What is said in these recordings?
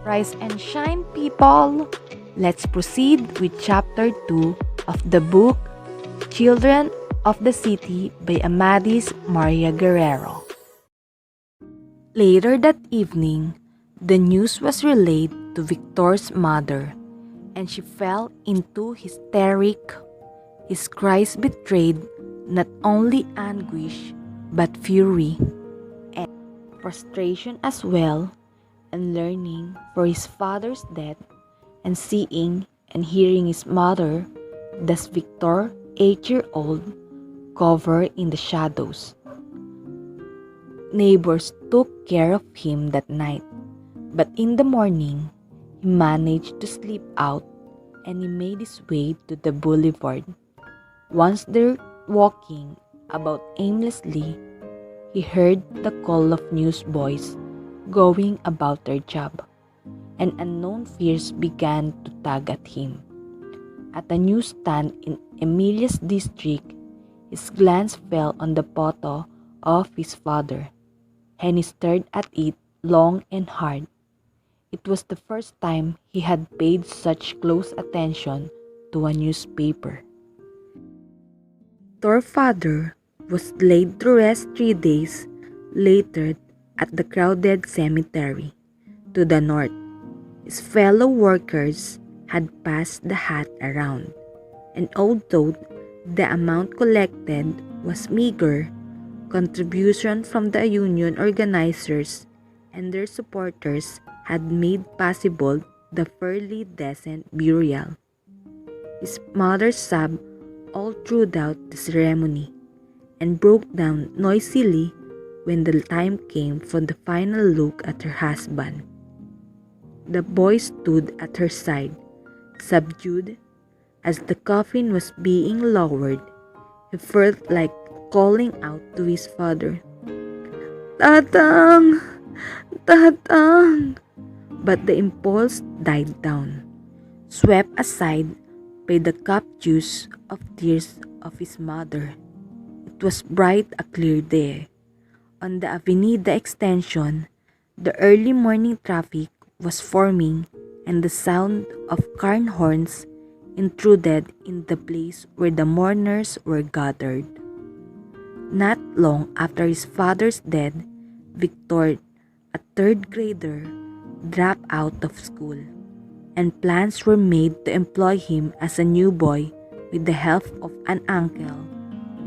Rise and shine, people! Let's proceed with chapter 2 of the book Children of the City by Amadis Guerrero. Later that evening, the news was relayed to Victor's mother, and she fell into hysteric. His cries betrayed not only anguish but fury and frustration as well. And learning for his father's death and seeing and hearing his mother, thus Victor, 8-year-old, covered in the shadows. Neighbors took care of him that night, but in the morning, he managed to slip out and he made his way to the boulevard. Once there walking about aimlessly, he heard the call of newsboys going about their job, and unknown fears began to tug at him. At a newsstand in Emilia's district, his glance fell on the photo of his father, and he stared at it long and hard. It was the first time he had paid such close attention to a newspaper. Their father was laid to rest 3 days later at the crowded cemetery. To the north, his fellow workers had passed the hat around, and although the amount collected was meager, contribution from the union organizers and their supporters had made possible the fairly decent burial. His mother sobbed all throughout the ceremony and broke down noisily when the time came for the final look at her husband. The boy stood at her side, subdued. As the coffin was being lowered, he felt like calling out to his father, "Tatang! Tatang!" But the impulse died down, swept aside by the captious of tears of his mother. It was bright, a clear day. On the Avenida extension, the early morning traffic was forming, and the sound of car horns intruded in the place where the mourners were gathered. Not long after his father's death, Victor, a third grader, dropped out of school, and plans were made to employ him as a new boy with the help of an uncle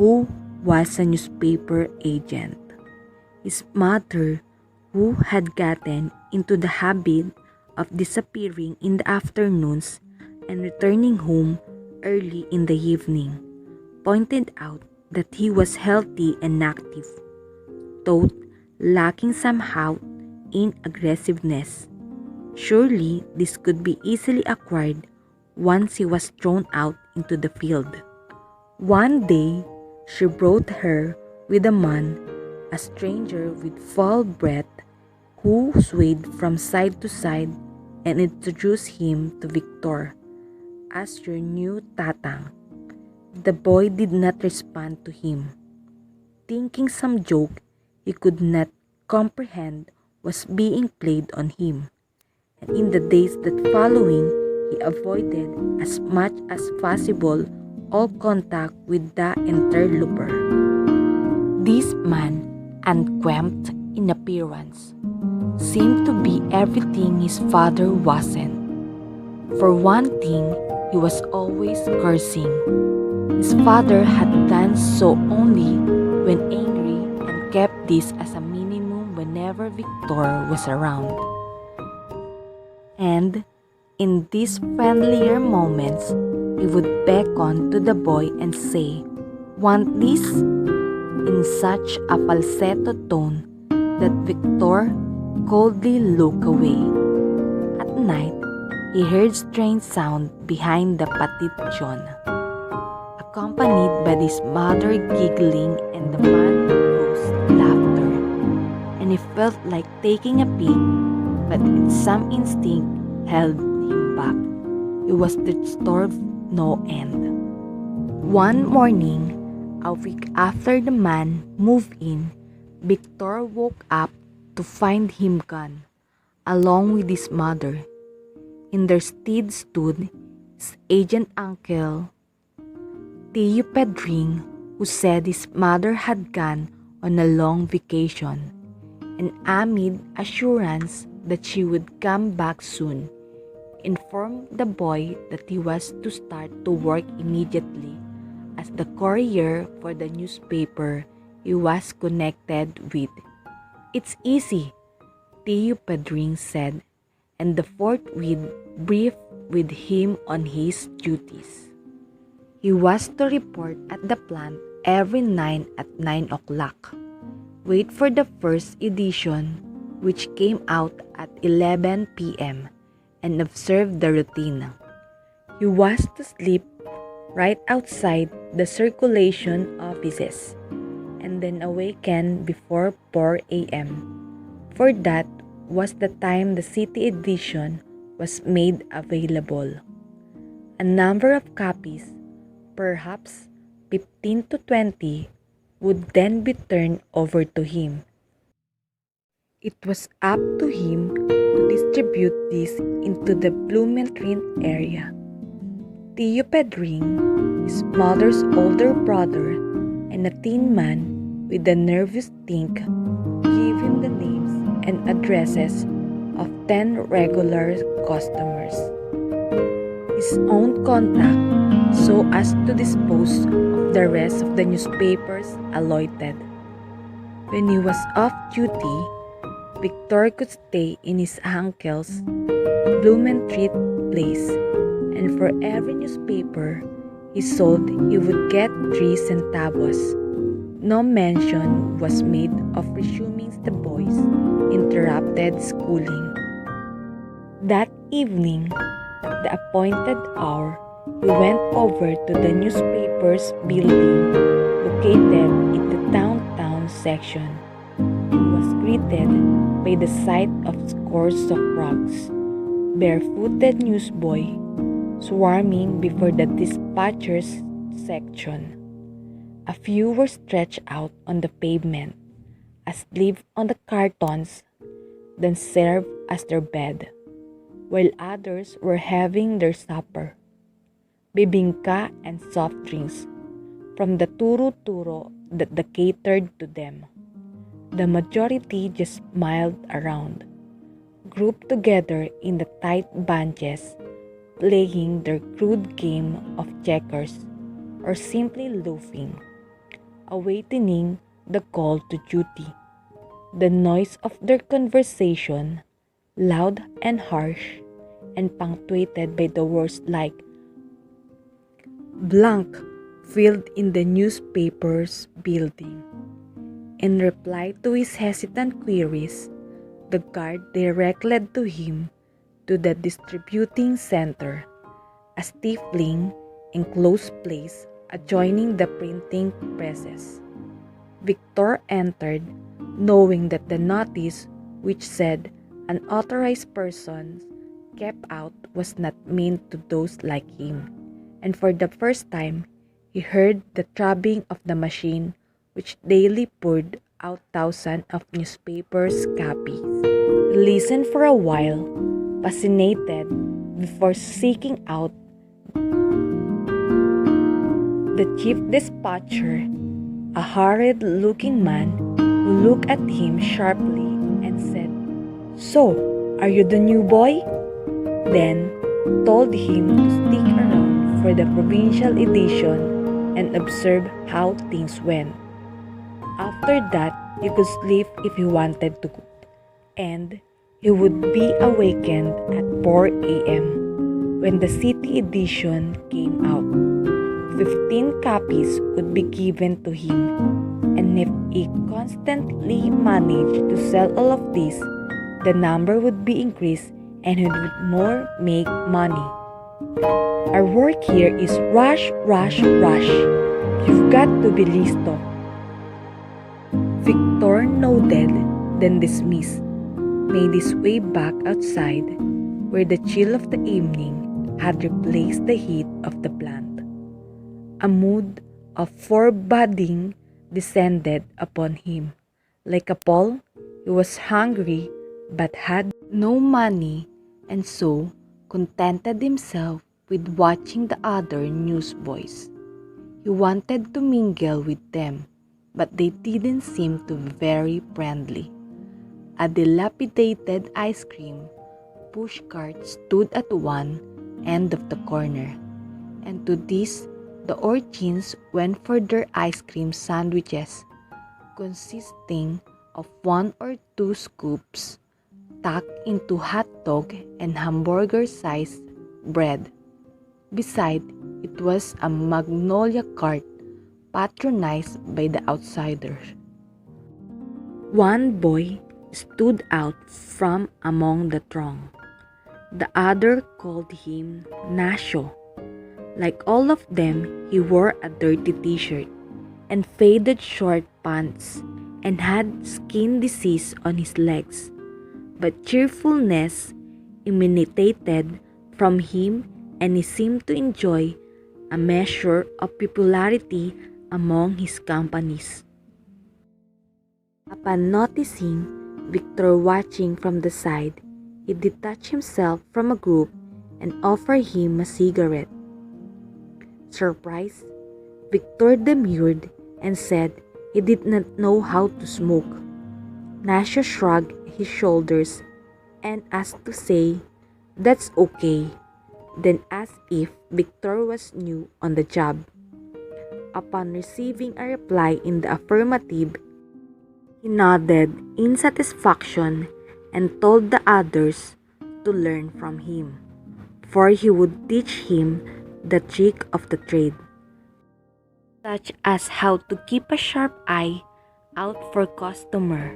who was a newspaper agent. His mother, who had gotten into the habit of disappearing in the afternoons and returning home early in the evening, pointed out that he was healthy and active, though lacking somehow in aggressiveness. Surely this could be easily acquired once he was thrown out into the field. One day, she brought her with a man, a stranger with foul breath, who swayed from side to side, and introduced him to Victor as your new tatang. The boy did not respond to him, thinking some joke he could not comprehend was being played on him, and in the days that following, he avoided as much as possible all contact with the interloper. This man, unkempt in appearance, seemed to be everything his father wasn't. For one thing, he was always cursing. His father had done so only when angry and kept this as a minimum whenever Victor was around. And in these friendlier moments, he would beckon to the boy and say, "Want this?" in such a falsetto tone that Victor coldly looked away. At night, he heard strange sound behind the patityon, accompanied by his mother giggling and the man's laughter, and he felt like taking a peek, but some instinct held him back. He was disturbed no end. One morning, a week after the man moved in, Victor woke up to find him gone. along with his mother. In their stead stood his agent uncle, Tio Pedring, who said his mother had gone on a long vacation, and amid assurance that she would come back soon, informed the boy that he was to start to work immediately as the courier for the newspaper he was connected with. "It's easy," Tio Pedring said, and the forthwith briefed with him on his duties. He was to report at the plant every night at 9 o'clock, wait for the first edition, which came out at 11 p.m., and observe the routine. He was to sleep right outside the circulation offices, and then awaken before 4 a.m., for that was the time the city edition was made available. A number of copies, perhaps 15 to 20, would then be turned over to him. It was up to him to distribute these into the Blumentritt area. Tio Pedring, his mother's older brother, and a thin man with a nervous think, gave him the names and addresses of 10 regular customers. His own contact, so as to dispose of the rest of the newspapers allotted. When he was off duty, Victor could stay in his uncle's Blumentritt place, and for every newspaper he sold he would get 3 centavos. No mention was made of resuming the boy's interrupted schooling. That evening, at the appointed hour, he went over to the newspaper's building located in the downtown section, and was greeted by the sight of scores of frogs, barefooted newsboy, swarming before the dispatcher's section. A few were stretched out on the pavement, asleep on the cartons, then served as their bed, while others were having their supper, bibingka and soft drinks, from the turo-turo that catered to them. The majority just miled around, grouped together in the tight bunches, playing their crude game of checkers, or simply loafing, awaiting the call to duty. The noise of their conversation, loud and harsh, and punctuated by the words like "blank," filled in the newspaper's building. In reply to his hesitant queries, the guard directed him to the distributing center, a stifling, enclosed place adjoining the printing presses. Victor entered, knowing that the notice which said "unauthorized persons kept out" was not meant to those like him, and for the first time he heard the throbbing of the machine which daily poured out thousands of newspapers' copies. He listened for a while, fascinated, before seeking out the chief dispatcher, a hurried-looking man who looked at him sharply and said, "So, are you the new boy?" Then told him to stick around for the provincial edition and observe how things went. After that, he could sleep if he wanted to, and he would be awakened at 4 a.m. when the city edition came out. 15 copies would be given to him, and if he constantly managed to sell all of these, the number would be increased and he would more make money. "Our work here is rush, rush, rush. You've got to be listo." Victor nodded, then dismissed, made his way back outside, where the chill of the evening had replaced the heat of the plant. A mood of foreboding descended upon him. Like a pall, he was hungry but had no money, and so contented himself with watching the other newsboys. He wanted to mingle with them, but they didn't seem to be very friendly. A dilapidated ice cream pushcart stood at one end of the corner, and to this the urchins went for their ice cream sandwiches, consisting of 1 or 2 scoops tucked into hot dog and hamburger-sized bread. Beside, it was a magnolia cart patronized by the outsiders. One boy stood out from among the throng. The other called him Nasho. Like all of them, he wore a dirty t-shirt and faded short pants and had skin disease on his legs. But cheerfulness emanated from him, and he seemed to enjoy a measure of popularity among his companies. Upon noticing Victor watching from the side, he detached himself from a group and offered him a cigarette. Surprised, Victor demurred and said he did not know how to smoke. Nasha shrugged his shoulders and asked to say, "That's okay," then asked if Victor was new on the job. Upon receiving a reply in the affirmative, he nodded in satisfaction and told the others to learn from him, for he would teach him the trick of the trade, such as how to keep a sharp eye out for customer,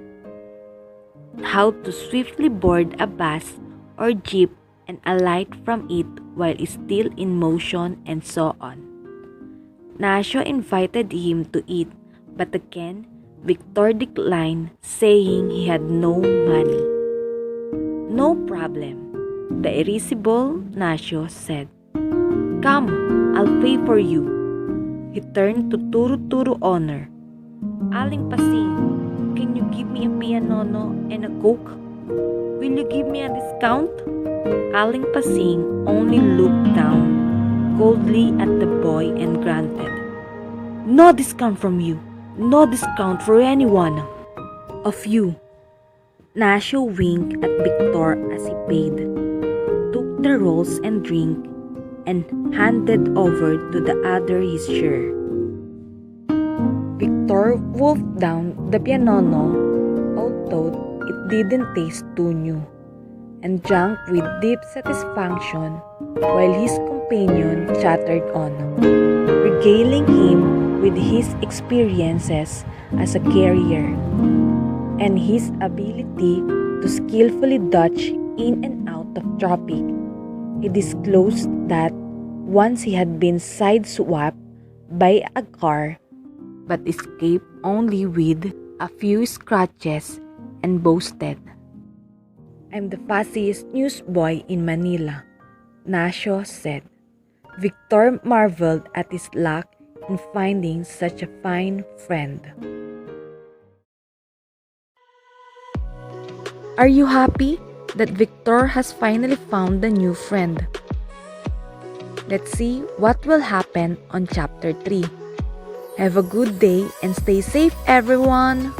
how to swiftly board a bus or jeep and alight from it while still in motion, and so on. Nasho invited him to eat, but again Victor declined, saying he had no money. "No problem," the irascible Nasho said. "Come, I'll pay for you." He turned to Turu-Turu owner. "Aling Pasing, can you give me a pianono and a coke? Will you give me a discount?" Aling Pasing only looked down coldly at the boy and grunted, "No discount from you. No discount for anyone of you." Nasho winked at Victor as he paid, took the rolls and drink, and handed over to the other his share. Victor wolfed down the pianono, although it didn't taste too new, and drank with deep satisfaction while his companion chattered on, regaling him with his experiences as a carrier and his ability to skillfully dodge in and out of traffic. He disclosed that once he had been sideswiped by a car, but escaped only with a few scratches, and boasted, "I'm the fastest newsboy in Manila," Nasho said. Victor marveled at his luck in finding such a fine friend. Are you happy that Victor has finally found a new friend? Let's see what will happen on chapter 3. Have a good day and stay safe, everyone!